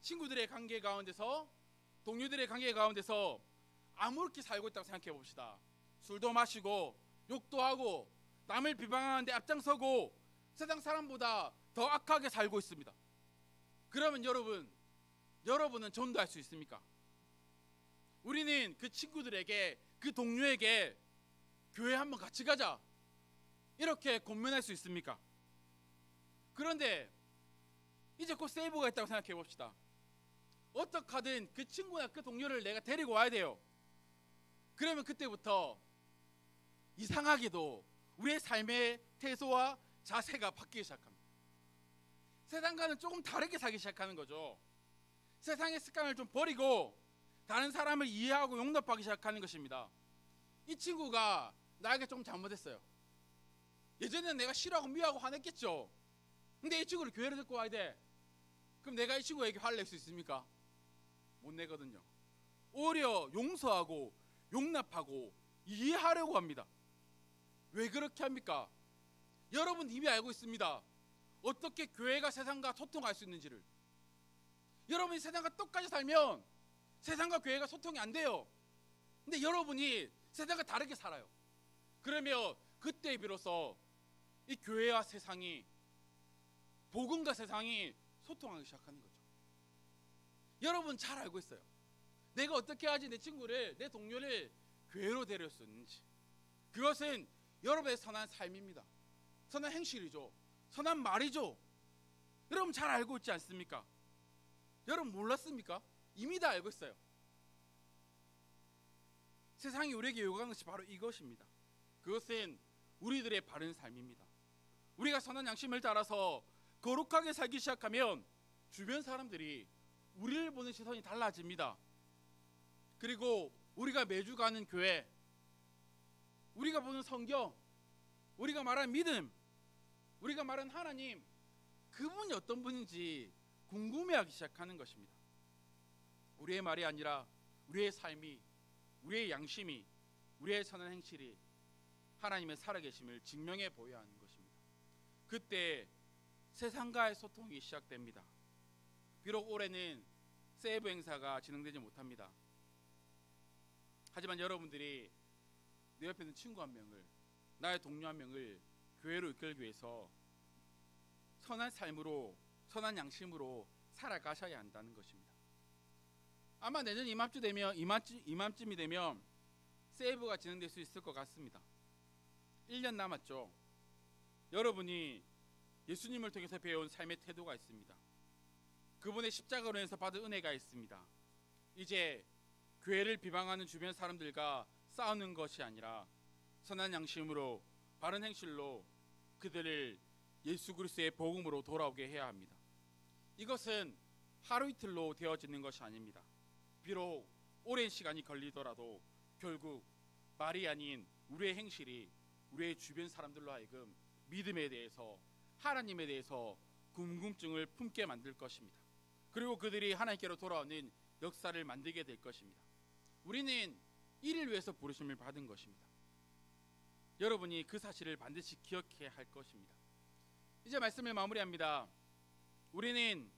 친구들의 관계 가운데서 동료들의 관계 가운데서 아무렇게 살고 있다고 생각해 봅시다. 술도 마시고 욕도 하고 남을 비방하는데 앞장서고 세상 사람보다 더 악하게 살고 있습니다. 그러면 여러분은 전도할 수 있습니까? 우리는 그 친구들에게, 그 동료에게 교회 한번 같이 가자 이렇게 권면할 수 있습니까? 그런데 이제 곧 세이브가 있다고 생각해 봅시다. 어떻게 하든 그 친구나 그 동료를 내가 데리고 와야 돼요. 그러면 그때부터 이상하게도 우리의 삶의 태도와 자세가 바뀌기 시작합니다. 세상과는 조금 다르게 살기 시작하는 거죠. 세상의 습관을 좀 버리고 다른 사람을 이해하고 용납하기 시작하는 것입니다. 이 친구가 나에게 좀 잘못했어요. 예전에는 내가 싫어하고 미워하고 화냈겠죠. 근데 이 친구를 교회로 데리고 와야 돼. 그럼 내가 이 친구에게 화를 낼 수 있습니까? 못 내거든요. 오히려 용서하고 용납하고 이해하려고 합니다. 왜 그렇게 합니까? 여러분 이미 알고 있습니다. 어떻게 교회가 세상과 소통할 수 있는지를. 여러분이 세상과 똑같이 살면 세상과 교회가 소통이 안 돼요. 근데 여러분이 세상과 다르게 살아요. 그러면 그때 비로소 이 교회와 세상이, 복음과 세상이 소통하기 시작하는 거죠. 여러분 잘 알고 있어요. 내가 어떻게 하지 내 친구를, 내 동료를 교회로 데려올 수 있는지. 그것은 여러분의 선한 삶입니다. 선한 행실이죠. 선한 말이죠. 여러분 잘 알고 있지 않습니까? 여러분 몰랐습니까? 이미 다 알고 있어요. 세상이 우리에게 요구하는 것이 바로 이것입니다. 그것은 우리들의 바른 삶입니다. 우리가 선한 양심을 따라서 거룩하게 살기 시작하면 주변 사람들이 우리를 보는 시선이 달라집니다. 그리고 우리가 매주 가는 교회, 우리가 보는 성경, 우리가 말하는 믿음, 우리가 말하는 하나님, 그분이 어떤 분인지 궁금해하기 시작하는 것입니다. 우리의 말이 아니라 우리의 삶이, 우리의 양심이, 우리의 선한 행실이 하나님의 살아계심을 증명해 보여야 하는 것입니다. 그때 세상과의 소통이 시작됩니다. 비록 올해는 세이브 행사가 진행되지 못합니다. 하지만 여러분들이 내 옆에 있는 친구 한 명을, 나의 동료 한 명을 교회로 이끌기 위해서 선한 삶으로, 선한 양심으로 살아가셔야 한다는 것입니다. 아마 내년 이맘쯤이 되면 세이브가 진행될 수 있을 것 같습니다. 1년 남았죠. 여러분이 예수님을 통해서 배운 삶의 태도가 있습니다. 그분의 십자가로 인해서 받은 은혜가 있습니다. 이제 교회를 비방하는 주변 사람들과 싸우는 것이 아니라 선한 양심으로, 바른 행실로 그들을 예수 그리스도의 복음으로 돌아오게 해야 합니다. 이것은 하루 이틀로 되어지는 것이 아닙니다. 비록 오랜 시간이 걸리더라도 결국 말이 아닌 우리의 행실이 우리의 주변 사람들로 하여금 믿음에 대해서, 하나님에 대해서 궁금증을 품게 만들 것입니다. 그리고 그들이 하나님께로 돌아오는 역사를 만들게 될 것입니다. 우리는 이를 위해서 부르심을 받은 것입니다. 여러분이 그 사실을 반드시 기억해야 할 것입니다. 이제 말씀을 마무리합니다. 우리는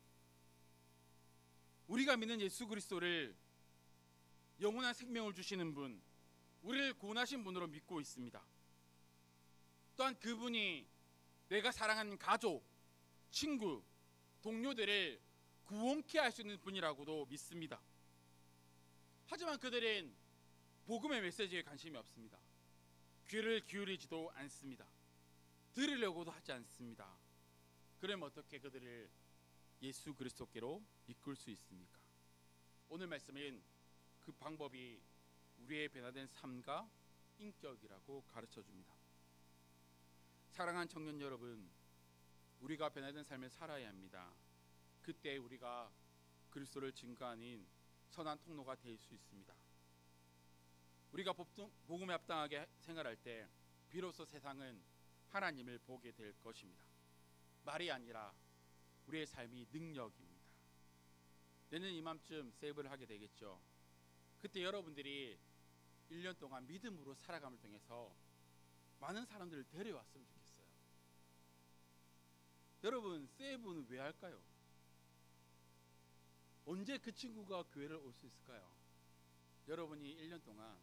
우리가 믿는 예수 그리스도를 영원한 생명을 주시는 분, 우리를 구원하신 분으로 믿고 있습니다. 또한 그분이 내가 사랑하는 가족, 친구, 동료들을 구원케 할 수 있는 분이라고도 믿습니다. 하지만 그들은 복음의 메시지에 관심이 없습니다. 귀를 기울이지도 않습니다. 들으려고도 하지 않습니다. 그러면 어떻게 그들을 예수 그리스도께로 이끌 수 있습니까? 오늘 말씀은 그 방법이 우리의 변화된 삶과 인격이라고 가르쳐 줍니다. 사랑하는 청년 여러분, 우리가 변화된 삶을 살아야 합니다. 그때 우리가 그리스도를 증거하는 선한 통로가 될 수 있습니다. 우리가 복음에 합당하게 생활할 때 비로소 세상은 하나님을 보게 될 것입니다. 말이 아니라 우리의 삶이 능력입니다. 내년 이맘쯤 세이브를 하게 되겠죠. 그때 여러분들이 1년 동안 믿음으로 살아감을 통해서 많은 사람들을 데려왔으면 좋겠어요. 여러분, 세이브는 왜 할까요? 언제 그 친구가 교회를 올 수 있을까요? 여러분이 1년 동안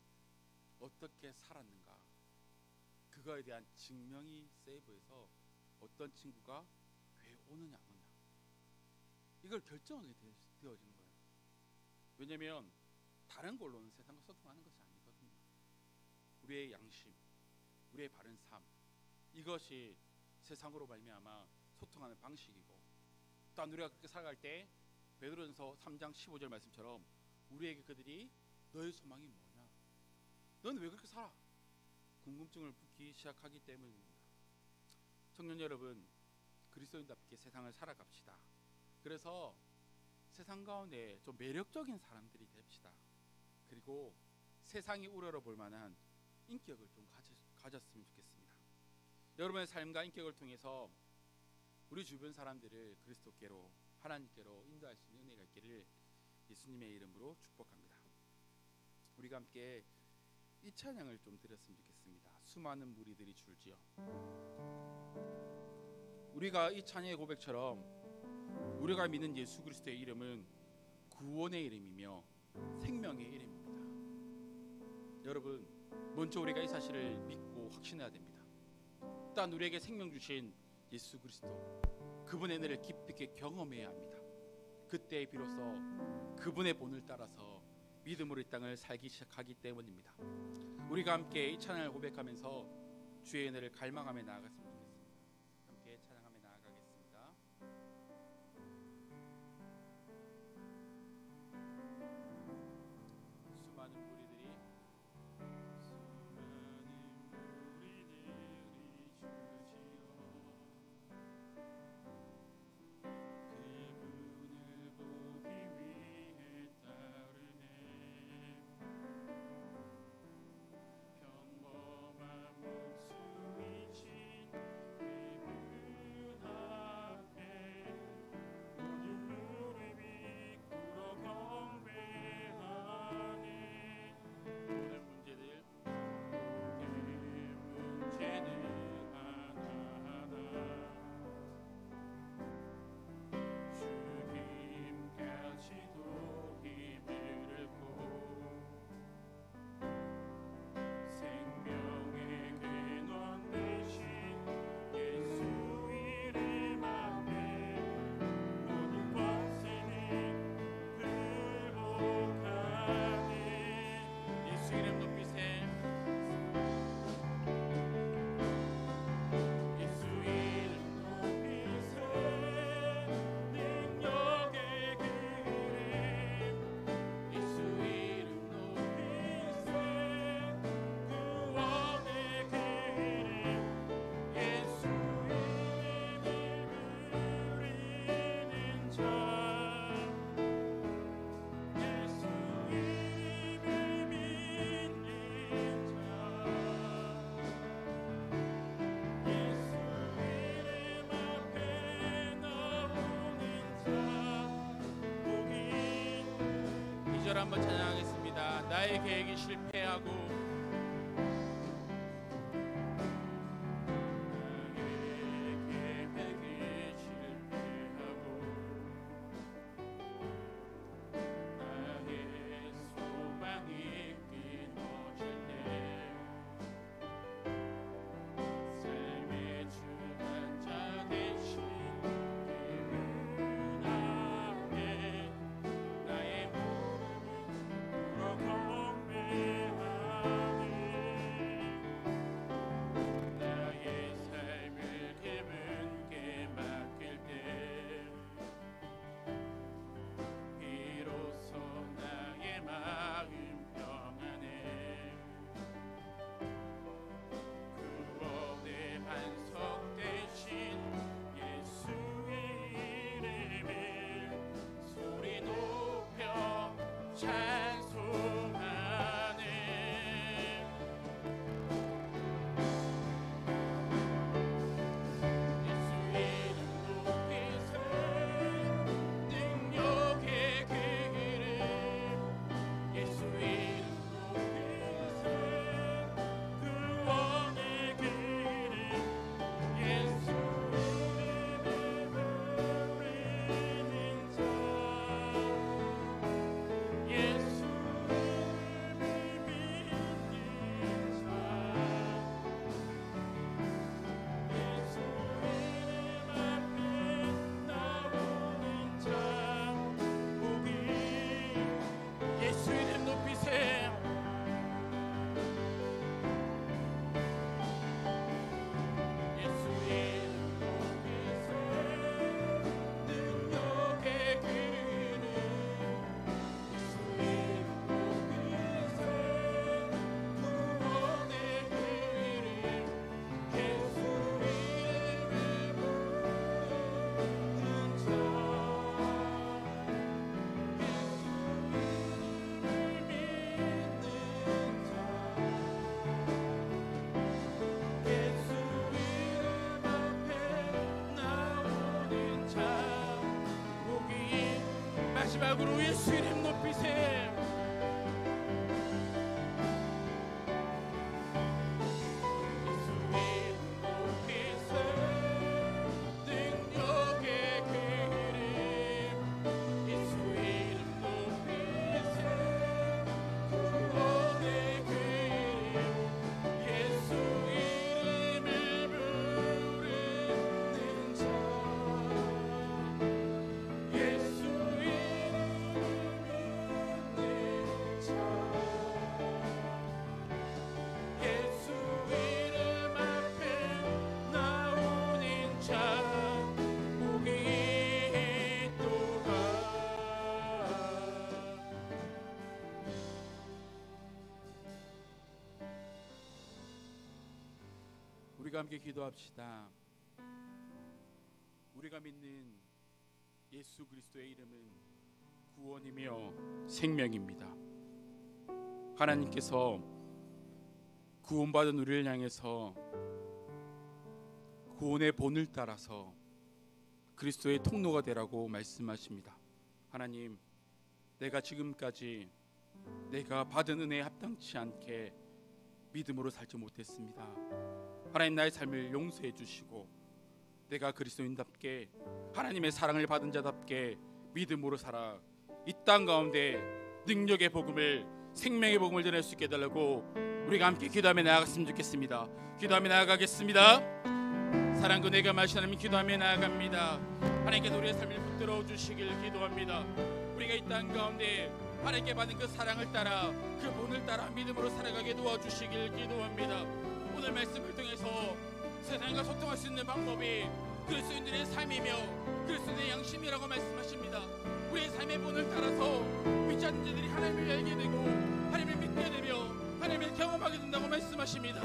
어떻게 살았는가, 그거에 대한 증명이 세이브에서 어떤 친구가 교회에 오느냐 안 오냐. 이걸 결정하게 되어지는 거예요. 왜냐하면 다른 걸로는 세상과 소통하는 것이 아니거든요. 우리의 양심, 우리의 바른 삶, 이것이 세상으로 말미암아 소통하는 방식이고, 또한 우리가 그렇게 살아갈 때 베드로전서 3장 15절 말씀처럼 우리에게 그들이 너의 소망이 뭐냐, 너는 왜 그렇게 살아? 궁금증을 묻기 시작하기 때문입니다. 청년 여러분, 그리스도인답게 세상을 살아갑시다. 그래서 세상 가운데 좀 매력적인 사람들이 됩시다. 그리고 세상이 우러러볼 만한 인격을 좀 가졌으면 좋겠습니다. 여러분의 삶과 인격을 통해서 우리 주변 사람들을 그리스도께로, 하나님께로 인도할 수 있는 은혜가 있기를 예수님의 이름으로 축복합니다. 우리가 함께 이 찬양을 좀 드렸으면 좋겠습니다. 수많은 무리들이 줄지어. 우리가 이 찬양의 고백처럼 우리가 믿는 예수 그리스도의 이름은 구원의 이름이며 생명의 이름입니다. 여러분, 먼저 우리가 이 사실을 믿고 확신해야 됩니다. 또한 우리에게 생명 주신 예수 그리스도, 그분의 은혜를 깊이 있게 경험해야 합니다. 그때 비로소 그분의 본을 따라서 믿음으로 이 땅을 살기 시작하기 때문입니다. 우리가 함께 이 찬양을 고백하면서 주의 은혜를 갈망하며 나아갔으면 좋겠습니다. 함께 찬양하며 나아가겠습니다. 수많은 무리들이 한번 찬양하겠습니다. 나의 계획이 실패하고 나의 마지막으로 예수 이름 높이세. 우리가 함께 기도합시다. 우리가 믿는 예수 그리스도의 이름은 구원이며 생명입니다. 하나님께서 구원받은 우리를 향해서 구원의 본을 따라서 그리스도의 통로가 되라고 말씀하십니다. 하나님, 내가 지금까지 내가 받은 은혜에 합당치 않게 믿음으로 살지 못했습니다. 하나님, 나의 삶을 용서해 주시고 내가 그리스도인답게 하나님의 사랑을 받은 자답게 믿음으로 살아 이 땅 가운데 능력의 복음을, 생명의 복음을 전할 수 있게 해달라고 우리가 함께 기도하며 나아갔으면 좋겠습니다. 기도하며 나아가겠습니다. 사랑과 내가 마신 하나님, 기도하며 나아갑니다. 하나님께서 우리의 삶을 붙들어 주시길 기도합니다. 우리가 이 땅 가운데 하나님께 받은 그 사랑을 따라, 그 본을 따라 믿음으로 살아가게 도와주시길 기도합니다. 오늘 말씀을 통해서 세상과 소통할 수 있는 방법이 그리스도인들의 삶이며 그리스도인의 양심이라고 말씀하십니다. 우리의 삶의 본을 따라서 믿지 않는 자들이 하나님을 알게 되고 하나님을 믿게 되며 하나님을 경험하게 된다고 말씀하십니다.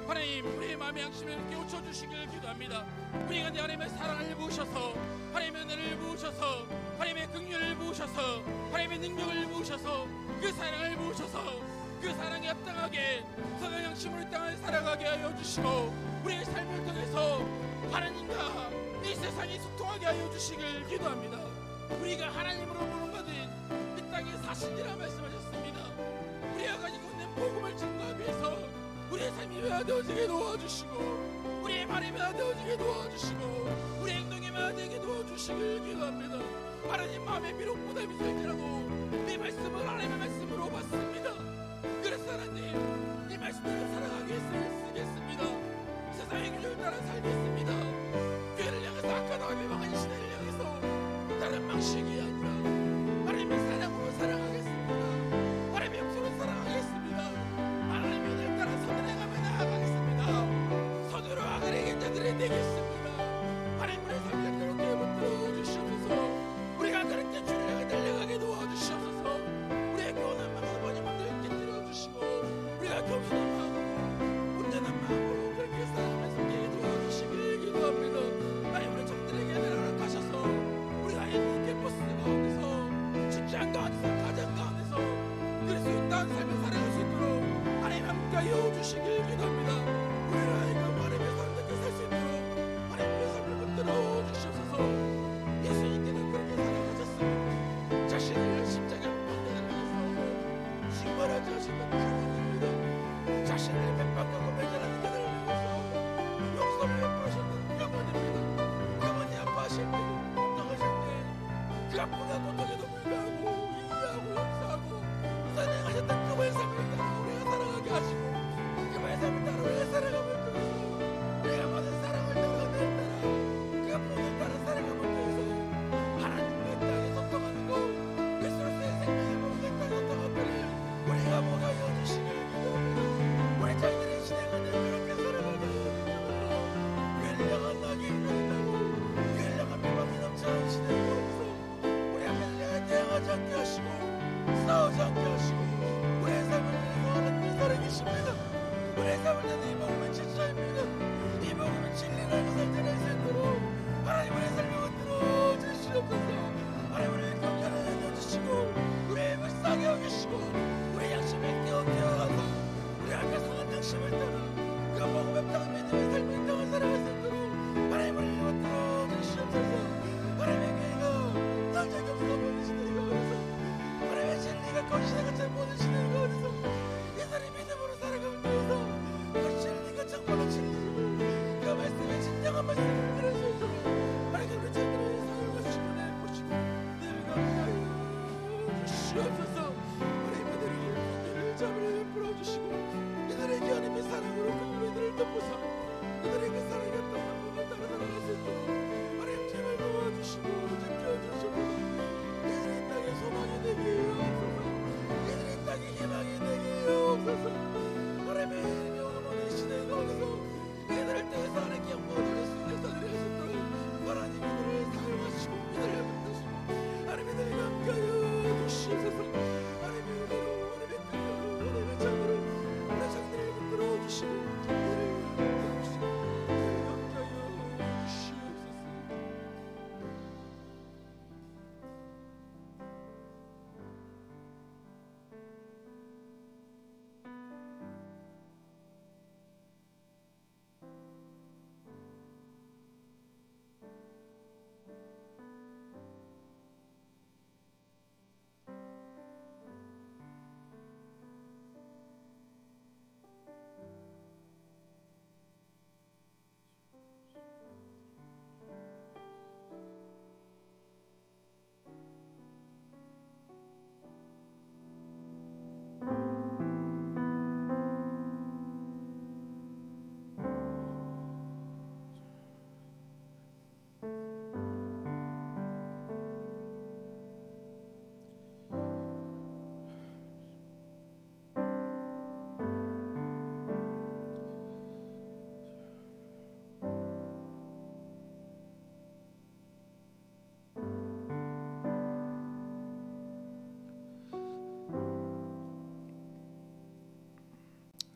하나님, 우리의 마음의 양심을 깨우쳐 주시길 기도합니다. 우리가 하나님의 사랑을 부으셔서, 하나님의 은혜를 부으셔서, 하나님의 긍휼을 부으셔서, 하나님의 능력을 부으셔서, 그 사랑을 부으셔서 그 사랑에 합당하게 선한 양심으로 땅을 살아가게 하여 주시고 우리의 삶을 통해서 하나님과 이 세상이 소통하게 하여 주시길 기도합니다. 우리가 하나님으로 부름받은 이 땅의 사신이라 말씀하셨습니다. 우리가 가지고 있는 복음을 증거하기 위해서 우리의 삶이 변화되어지게 도와주시고 우리의 말이 변화되어지게 도와주시고 우리의 행동이 변화되게 도와주시길 기도합니다. 하나님, 마음에 비록 부담이 될지라도 이 말씀을 하나님의 말씀으로 받습니다. 그래서 하나님, 이 말씀을 살아가기 위해서 쓰겠습니다. 세상의 규율을 따라 살겠습니다. 교회를 향해서 악하다고 비방하는 시대를 향해서 다른 방식이 아니라 하나님의 사랑으로 살아가겠습니다. 하나님의 영성으로 살아가겠습니다. 하나님의 은혜를 따라 선을 행하며 나아가겠습니다. 선으로 악을 행한 자들이 되겠습니다. 하나님, 우리의 삶을 그렇게 붙들어 주시옵소서. 우리가 그렇게 주를 향해 달려가게 도와주시옵소서. 우리의 교훈한 마음으로 번임함도 있게 들어주시고 우리가 겸손한 마음으로 온전한 마음으로 그렇게 살아가면서 도와주시길 기도합니다. 하나님, 우리 청들에게 은혜를 허락하셔서 우리가 이 캠퍼스 가운데서, 직장 가운데서, 가정 가운데서 그리스도인다운 삶을 살아갈 수 있도록 하나님 함께하여 주시길 기도합니다. 우리를 하여금 하나님의 삶을 살 수 있도록 하나님의 삶을 붙들어 주시옵소서. 예수님께는 그렇게 살아가셨습니다. 자신을 십자가에 못 박아 달라서 징벌하지 하신다는 말씀입니다.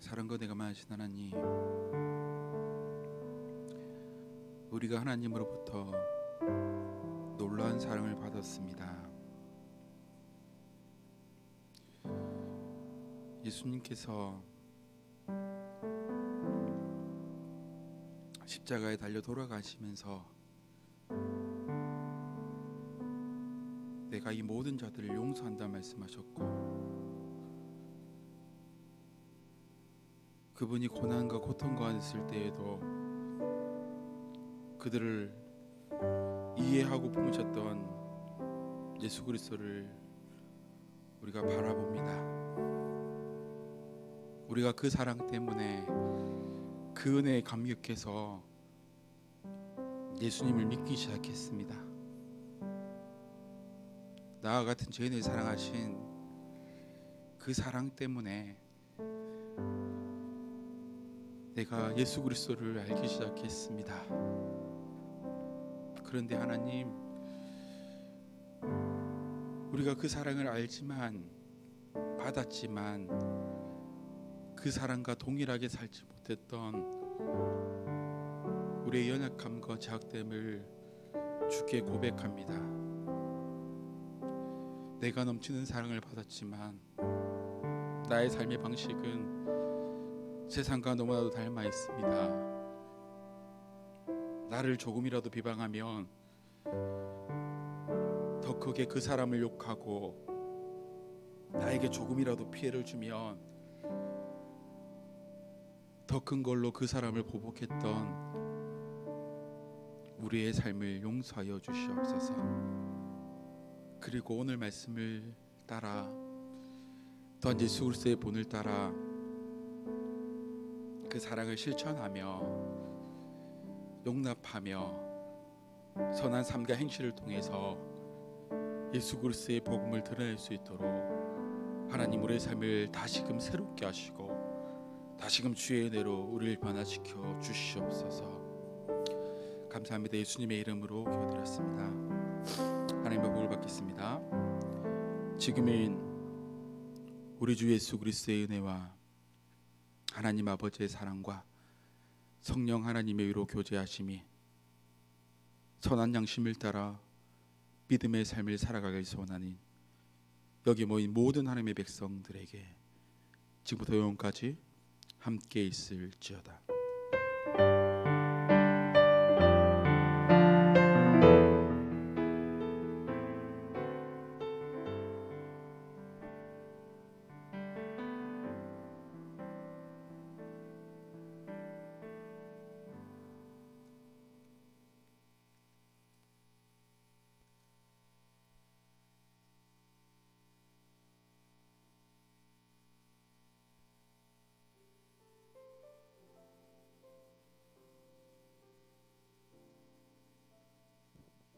사랑과 내가 많으신 하나님, 우리가 하나님으로부터 놀라운 사랑을 받았습니다. 예수님께서 십자가에 달려 돌아가시면서 내가 이 모든 자들을 용서한다 말씀하셨고, 그분이 고난과 고통 가운데 있을 때에도 그들을 이해하고 품으셨던 예수 그리스도를 우리가 바라봅니다. 우리가 그 사랑 때문에 그 은혜에 감격해서 예수님을 믿기 시작했습니다. 나와 같은 죄인을 사랑하신 그 사랑 때문에 내가 예수 그리스도를 알기 시작했습니다. 그런데 하나님, 우리가 그 사랑을 알지만, 받았지만 그 사랑과 동일하게 살지 못했던 우리의 연약함과 제약됨을 주께 고백합니다. 내가 넘치는 사랑을 받았지만 나의 삶의 방식은 세상과 너무나도 닮아 있습니다. 나를 조금이라도 비방하면 더 크게 그 사람을 욕하고, 나에게 조금이라도 피해를 주면 더 큰 걸로 그 사람을 보복했던 우리의 삶을 용서하여 주시옵소서. 그리고 오늘 말씀을 따라, 또한 예수 그리스도의 본을 따라 그 사랑을 실천하며 용납하며 선한 삶과 행실을 통해서 예수 그리스도의 복음을 드러낼 수 있도록 하나님 우리의 삶을 다시금 새롭게 하시고 다시금 주의 은혜로 우리를 변화시켜 주시옵소서. 감사합니다. 예수님의 이름으로 기도드렸습니다. 하나님의 복을 받겠습니다. 지금은 우리 주 예수 그리스도의 은혜와 하나님 아버지의 사랑과 성령 하나님의 위로 교제하심이 선한 양심을 따라 믿음의 삶을 살아가길 소원하는 여기 모인 모든 하나님의 백성들에게 지금부터 영원까지 함께 있을지어다.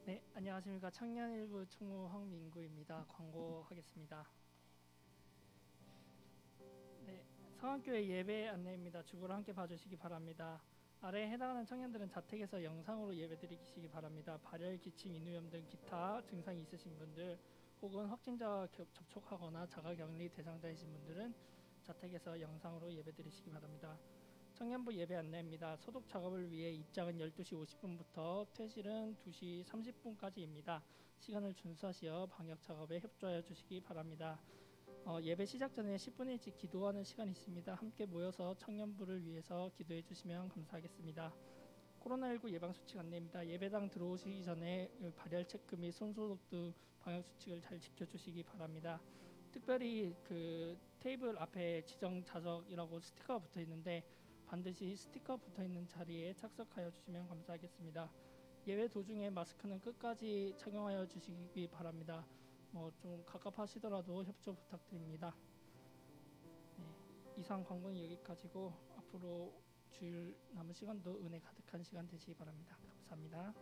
네, 안녕하십니까. 청년일부 총무 황민구입니다. 광고하겠습니다. 네, 성안교회 예배 안내입니다. 주보를 함께 봐주시기 바랍니다. 아래에 해당하는 청년들은 자택에서 영상으로 예배드리시기 바랍니다. 발열, 기침, 인후염 등 기타 증상이 있으신 분들 혹은 확진자와 접촉하거나 자가격리 대상자이신 분들은 자택에서 영상으로 예배드리시기 바랍니다. 청년부 예배 안내입니다. 소독 작업을 위해 입장은 12시 50분부터 퇴실은 2시 30분까지입니다. 시간을 준수하시어 방역 작업에 협조하여 주시기 바랍니다. 예배 시작 전에 10분 일찍 기도하는 시간이 있습니다. 함께 모여서 청년부를 위해서 기도해 주시면 감사하겠습니다. 코로나19 예방수칙 안내입니다. 예배당 들어오시기 전에 발열 체크 및 손소독 등 방역수칙을 잘 지켜주시기 바랍니다. 특별히 그 테이블 앞에 지정 좌석이라고 스티커가 붙어 있는데 반드시 스티커 붙어 있는 자리에 착석하여 주시면 감사하겠습니다. 예배 도중에 마스크는 끝까지 착용하여 주시기 바랍니다. 좀 갑갑하시더라도 협조 부탁드립니다. 네, 이상 광고는 여기까지고 앞으로 주일 남은 시간도 은혜 가득한 시간 되시기 바랍니다. 감사합니다.